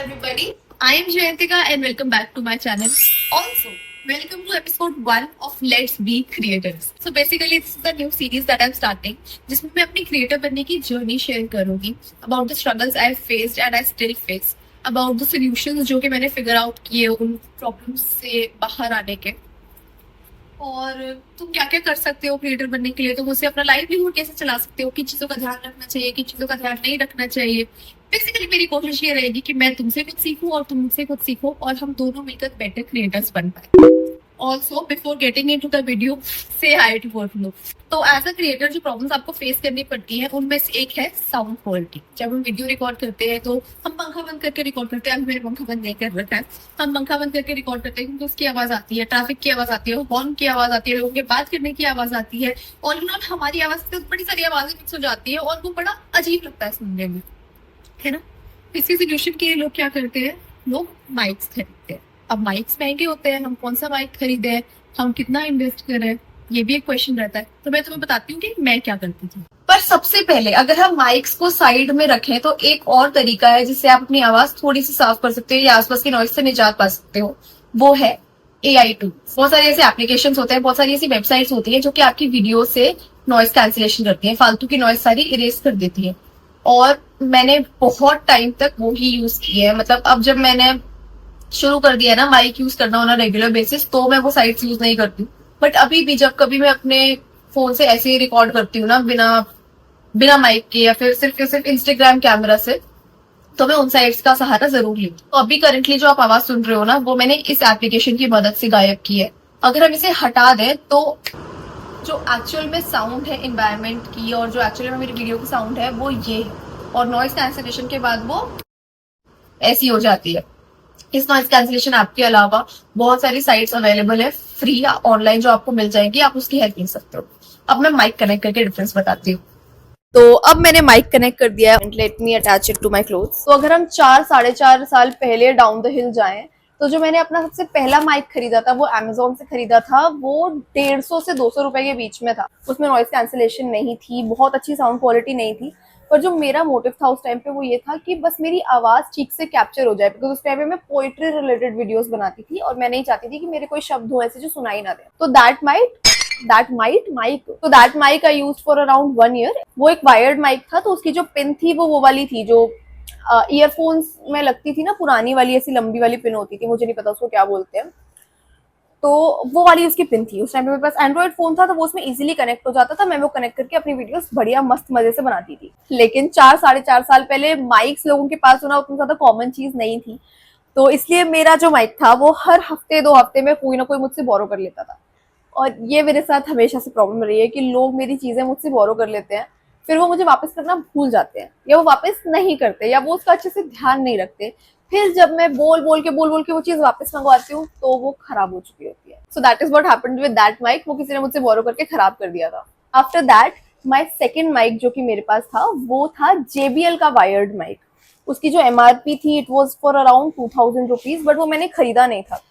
everybody. I am Jayantika and welcome back to my channel. Also, welcome to episode 1 of Let's Be Creators. So basically, this is the new series that I'm starting, जिसमें मैं अपनी creator बनने की journey share करूँगी about the struggles I faced and I still face, about the solutions जो कि मैंने figure out किए उन problems से बाहर आने के, और तुम क्या क्या कर सकते हो क्रिएटर बनने के लिए, तुम उससे अपना लाइवलीहुड कैसे चला सकते हो, किन चीजों का ध्यान रखना चाहिए, किन चीजों का ध्यान नहीं रखना चाहिए। बेसिकली मेरी कोशिश ये रहेगी कि मैं तुमसे कुछ सीखूं और तुम मुझसे कुछ सीखो और हम दोनों मिलकर बेटर क्रिएटर्स बन पाए। Also before getting into the video, से हाई टू बोथ लोग। तो एज अ क्रिएटर जो प्रॉब्लम्स आपको फेस करनी पड़ती है उनमें से एक है साउंड क्वालिटी। जब हम वीडियो रिकॉर्ड करते हैं तो हम पंखा बंद करके रिकॉर्ड करते हैं। मेरे पंखा बंद नहीं कर रखा है, हम पंखा बंद करके रिकॉर्ड करते हैं क्योंकि उसकी आवाज आती है, ट्रैफिक की आवाज आती है, हॉर्न की आवाज आती है, लोगों के बात करने की आवाज आती है। ऑल इन ऑल हमारी आवाज से बड़ी सारी आवाजें मिक्स हो जाती है और वो बड़ा अजीब लगता है सुनने में, है ना। इसके सोल्यूशन के लिए लोग क्या करते हैं, लोग माइक्स खरीदते हैं। अब माइक्स महंगे होते हैं, हम कौन सा माइक खरीदे, हम कितना इन्वेस्ट करें, ये भी एक क्वेश्चन रहता है। तो मैं तुम्हें बताती हूँ कि मैं क्या करती थी। पर सबसे पहले अगर हम माइक्स को साइड में रखें तो एक और तरीका है जिससे आप अपनी आवाज थोड़ी सी साफ कर सकते हो या आसपास की नॉइज से निजात पा सकते हो, वो है AI टूल। बहुत सारे ऐसे एप्लीकेशंस होते हैं, बहुत सारी ऐसी वेबसाइट्स होती है जो कि आपकी वीडियो से नॉइज कैंसिलेशन करती है, फालतू की नॉइज सारी इरेज कर देती है। और मैंने बहुत टाइम तक वो ही यूज किया है। मतलब अब जब मैंने शुरू कर दिया ना माइक यूज करना ऑन रेगुलर बेसिस, तो मैं वो साइट्स यूज नहीं करती। बट अभी भी जब कभी मैं अपने फोन से ऐसे ही रिकॉर्ड करती हूँ ना, बिना बिना माइक के या फिर सिर्फ इंस्टाग्राम कैमरा से, तो मैं उन साइट्स का सहारा जरूर लेती हूँ। तो अभी करंटली जो आप आवाज सुन रहे हो ना, वो मैंने इस एप्लीकेशन की मदद से गायब की है। अगर हम इसे हटा दें तो जो एक्चुअल में साउंड है एनवायरनमेंट की और जो एक्चुअल में मेरी वीडियो की साउंड है वो ये है, और नॉइज कैंसिलेशन के बाद वो ऐसी हो जाती है। इस नॉइज कैंसिलेशन ऐप के अलावा बहुत सारी साइट्स अवेलेबल है फ्री या ऑनलाइन जो आपको मिल जाएगी, आप उसकी हेल्प ले सकते हो। अब मैं माइक कनेक्ट करके डिफरेंस बताती हूँ। तो अब मैंने माइक कनेक्ट कर दिया है। Let me attach it to my clothes. तो अगर हम 4-4.5 साल पहले डाउन द हिल जाएं, तो जो मैंने अपना सबसे पहला माइक खरीदा था वो Amazon से खरीदा था। वो 150 से 200 रुपए के बीच में था। उसमें नॉइज कैंसिलेशन नहीं थी, बहुत अच्छी साउंड क्वालिटी नहीं थी। पर जो मेरा मोटिव था उस टाइम पे वो ये था कि बस मेरी आवाज ठीक से कैप्चर हो जाए, बिकॉज उस टाइम पे मैं पोइट्री रिलेटेड वीडियोस बनाती थी और मैं नहीं चाहती थी कि मेरे कोई शब्द हो ऐसे जो सुनाई ना दे। तो that mic I used for around 1 year. वो एक वायर्ड माइक था, तो उसकी जो पिन थी वो वाली थी जो ईयरफोन्स में लगती थी ना, पुरानी वाली ऐसी लंबी वाली पिन होती थी, मुझे नहीं पता उसको क्या बोलते हैं। तो वो वाली उसकी पिन थी। उस टाइम पे मेरे पास एंड्रॉइड फोन था तो वो उसमें इजीली कनेक्ट हो जाता था। मैं वो कनेक्ट करके अपनी वीडियोस बढ़िया मस्त मजे से बनाती थी। लेकिन 4-4.5 साल पहले माइक्स लोगों के पास होना उतनी ज्यादा कॉमन चीज नहीं थी, तो इसलिए मेरा जो माइक था वो हर हफ्ते 2 हफ्ते में कोई ना कोई मुझसे बोरो कर लेता था। और ये मेरे साथ हमेशा से प्रॉब्लम रही है कि लोग मेरी चीजें मुझसे बोरो कर लेते हैं, फिर वो मुझे वापस करना भूल जाते हैं या वो वापस नहीं करते या वो उसका अच्छे से ध्यान नहीं रखते। फिर जब मैं बोल बोल के वो चीज वापस मंगवाती हूँ तो वो खराब हो चुकी होती है। So that is what happened with that mic. वो किसी ने मुझसे बोरो करके खराब कर दिया था। After that my second mic जो कि मेरे पास था वो था JBL का वायर्ड माइक। उसकी जो MRP थी it was for around 2000 rupees, but वो मैंने खरीदा नहीं था।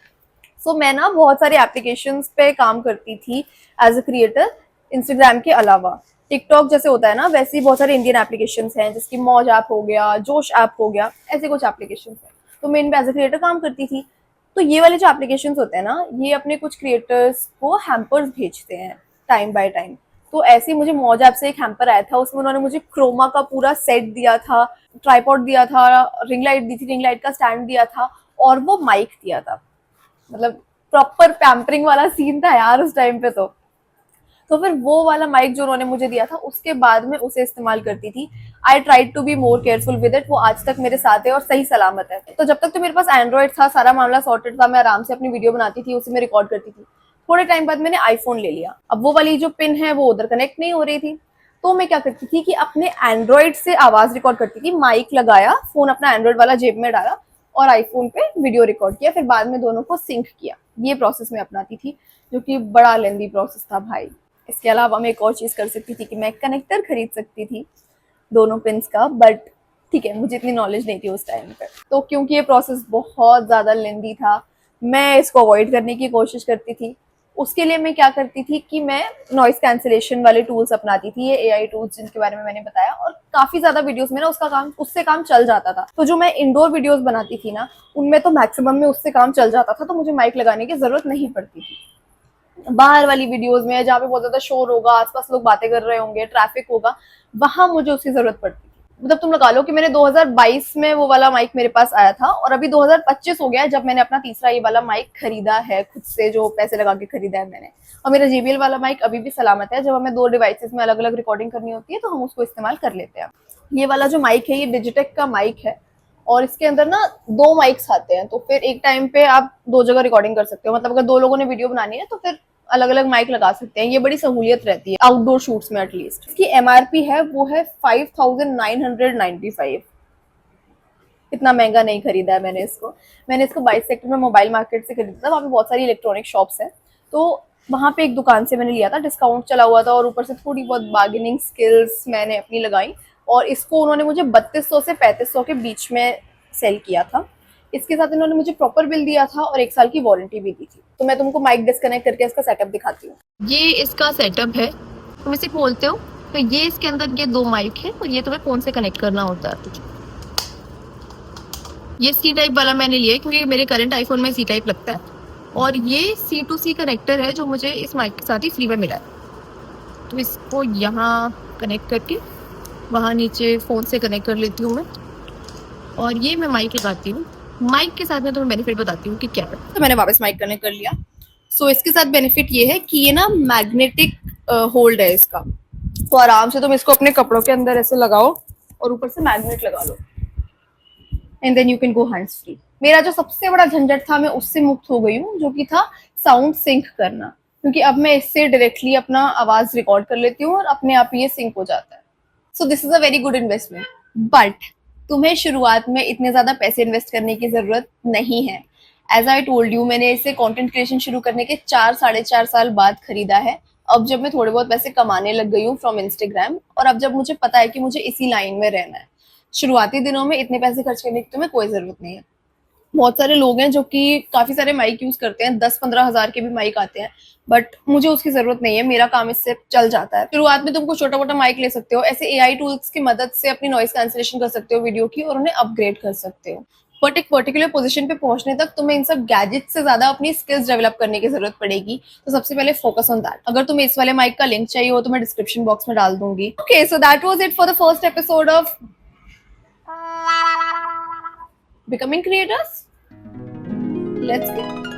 सो मैं ना बहुत सारे एप्लीकेशंस पे काम करती थी एज अ क्रिएटर, इंस्टाग्राम के अलावा। टिकटॉक जैसे होता है ना, वैसे ही बहुत सारे इंडियन एप्लीकेशंस हैं, जिसकी मौज ऐप हो गया, जोश ऐप हो गया, ऐसे कुछ एप्लीकेशंस हैं। तो मैं इन पे एज अ क्रिएटर काम करती थी। तो ये वाले जो एप्लीकेशंस होते हैं ना, ये अपने कुछ क्रिएटर्स को हैम्पर्स भेजते हैं टाइम बाय टाइम। तो ऐसे ही मुझे मौज ऐप से एक हैम्पर आया था, उसमें उन्होंने मुझे क्रोमा का पूरा सेट दिया था, ट्राइपॉड दिया था, रिंग लाइट दी थी, रिंग लाइट का स्टैंड दिया था और वो माइक दिया था। मतलब प्रॉपर पैम्परिंग वाला सीन था यार उस टाइम पे। तो फिर वो वाला माइक जो उन्होंने मुझे दिया था उसके बाद में उसे इस्तेमाल करती थी। I tried to be more careful with it. वो आज तक मेरे साथ है और सही सलामत है। तो जब तक तो मेरे पास एंड्रॉइड था, सारा मामला सॉर्टेड था, मैं आराम से अपनी वीडियो बनाती थी, उसी में रिकॉर्ड करती थी। थोड़े टाइम बाद मैंने आईफोन ले लिया। अब वो वाली जो पिन है वो उधर कनेक्ट नहीं हो रही थी। तो मैं क्या करती थी कि अपने एंड्रॉइड से आवाज रिकॉर्ड करती थी, माइक लगाया, फोन अपना एंड्रॉइड वाला जेब में डाला और आईफोन पे वीडियो रिकॉर्ड किया, फिर बाद में दोनों को सिंक किया। ये प्रोसेस मैं अपनाती थी, जो कि बड़ा लेंदी प्रोसेस था भाई। इसके अलावा मैं एक और चीज कर सकती थी कि मैं कनेक्टर खरीद सकती थी दोनों पिन्स का, बट ठीक है, मुझे इतनी नॉलेज नहीं थी उस टाइम पे। तो क्योंकि ये प्रोसेस बहुत ज्यादा लेंदी था, मैं इसको अवॉइड करने की कोशिश करती थी। उसके लिए मैं क्या करती थी कि मैं नॉइस कैंसिलेशन वाले टूल्स अपनाती थी, ये एआई टूल्स जिनके बारे में मैंने बताया, और काफी ज्यादा वीडियोस में ना उससे काम चल जाता था। तो जो मैं इंडोर वीडियोस बनाती थी ना, उनमें तो मैक्सिमम में उससे काम चल जाता था, तो मुझे माइक लगाने की जरूरत नहीं पड़ती थी। बाहर वाली वीडियोस में जहाँ पे बहुत ज्यादा शोर होगा, आसपास लोग बातें कर रहे होंगे, ट्रैफिक होगा, वहां मुझे उसकी जरूरत पड़ती थी। मतलब तुम लगा लो कि मैंने 2022 में वो वाला माइक मेरे पास आया था, और अभी 2025 हो गया है जब मैंने अपना तीसरा ये वाला माइक खरीदा है, खुद से जो पैसे लगा के खरीदा है मैंने। और मेरा JBL वाला माइक अभी भी सलामत है, जब हमें 2 डिवाइसेस में अलग अलग रिकॉर्डिंग करनी होती है तो हम उसको इस्तेमाल कर लेते हैं। ये वाला जो माइक है ये डिजिटेक का माइक है, और इसके अंदर ना 2 माइक्स आते हैं, तो फिर एक टाइम पे आप 2 जगह रिकॉर्डिंग कर सकते हो। मतलब अगर 2 लोगों ने वीडियो बनानी है तो फिर अलग अलग माइक लगा सकते हैं। ये बड़ी सहूलियत रहती है आउटडोर शूट्स में एटलीस्ट। इसकी MRP है वो है 5995। इतना महंगा नहीं खरीदा है मैंने इसको 22 सेक्टर में मोबाइल मार्केट से खरीदा था। वहाँ पे बहुत सारी इलेक्ट्रॉनिक शॉप्स हैं, तो वहाँ पे एक दुकान से मैंने लिया था, डिस्काउंट चला हुआ था, और ऊपर से थोड़ी बहुत बार्गेनिंग स्किल्स मैंने अपनी लगाई, और इसको उन्होंने मुझे 3200 से 3500 के बीच में सेल किया था। इसके साथ इन्होंने मुझे प्रॉपर बिल दिया था और 1 साल की वारंटी भी दी थी। तो मैं तुमको माइक डिस्कनेक्ट करके इसका सेटअप दिखाती हूँ। ये इसका सेटअप है, तुम इसे खोलते हो तो ये इसके अंदर ये 2 माइक है, और ये तुम्हें फोन से कनेक्ट करना होता है। ये C टाइप वाला मैंने लिया है क्योंकि मेरे करंट आईफोन में C टाइप लगता है, और ये C2C कनेक्टर है जो मुझे इस माइक के साथ ही फ्री में मिला है। तो इसको यहाँ कनेक्ट करके वहाँ नीचे फ़ोन से कनेक्ट कर लेती हूँ मैं, और ये मैं माइक लगाती हूँ। माइक के साथ में तुम्हें बेनिफिट बताती हूँ कि क्या है। तो मैंने वापस माइक कनेक्ट कर लिया। सो इसके साथ बेनिफिट ये है कि ये ना मैग्नेटिक होल्ड है इसका, तो आराम से तुम इसको अपने कपड़ों के अंदर ऐसे लगाओ और ऊपर से मैग्नेट लगा लो, and then you can go hands free. मेरा जो सबसे बड़ा झंझट था मैं उससे मुक्त हो गई हूँ, जो कि था साउंड सिंक करना, क्योंकि अब मैं इससे डायरेक्टली अपना आवाज रिकॉर्ड कर लेती हूँ और अपने आप ये सिंक हो जाता है। So this is a very good investment, but तुम्हें शुरुआत में इतने ज्यादा पैसे इन्वेस्ट करने की जरूरत नहीं है। एज आई टोल्ड यू, मैंने इसे कंटेंट क्रिएशन शुरू करने के 4-4.5 साल बाद खरीदा है। अब जब मैं थोड़े बहुत पैसे कमाने लग गई हूँ फ्रॉम इंस्टाग्राम, और अब जब मुझे पता है कि मुझे इसी लाइन में रहना है, शुरुआती दिनों में इतने पैसे खर्च करने की तुम्हें कोई जरूरत नहीं है। बहुत सारे लोग हैं जो कि काफी सारे माइक यूज करते हैं, 10-15 हजार के भी माइक आते हैं, बट मुझे उसकी जरूरत नहीं है, मेरा काम इससे चल जाता है। शुरुआत में तुमको छोटा मोटा माइक ले सकते हो, ऐसे एआई टूल्स की मदद से अपनी नॉइस कैंसिलेशन कर सकते हो वीडियो की, और उन्हें अपग्रेड कर सकते हो। बट एक पर्टिकुलर पोजीशन पे पहुंचने तक तुम्हें इन सब गैजेट से ज्यादा अपनी स्किल्स डेवलप करने की जरूरत पड़ेगी। तो सबसे पहले फोकस ऑन दैट। अगर तुम्हें इस वाले माइक का लिंक चाहिए हो तो मैं डिस्क्रिप्शन बॉक्स में डाल दूंगी। Okay, so that was it for the first episode of Becoming Creators. Let's get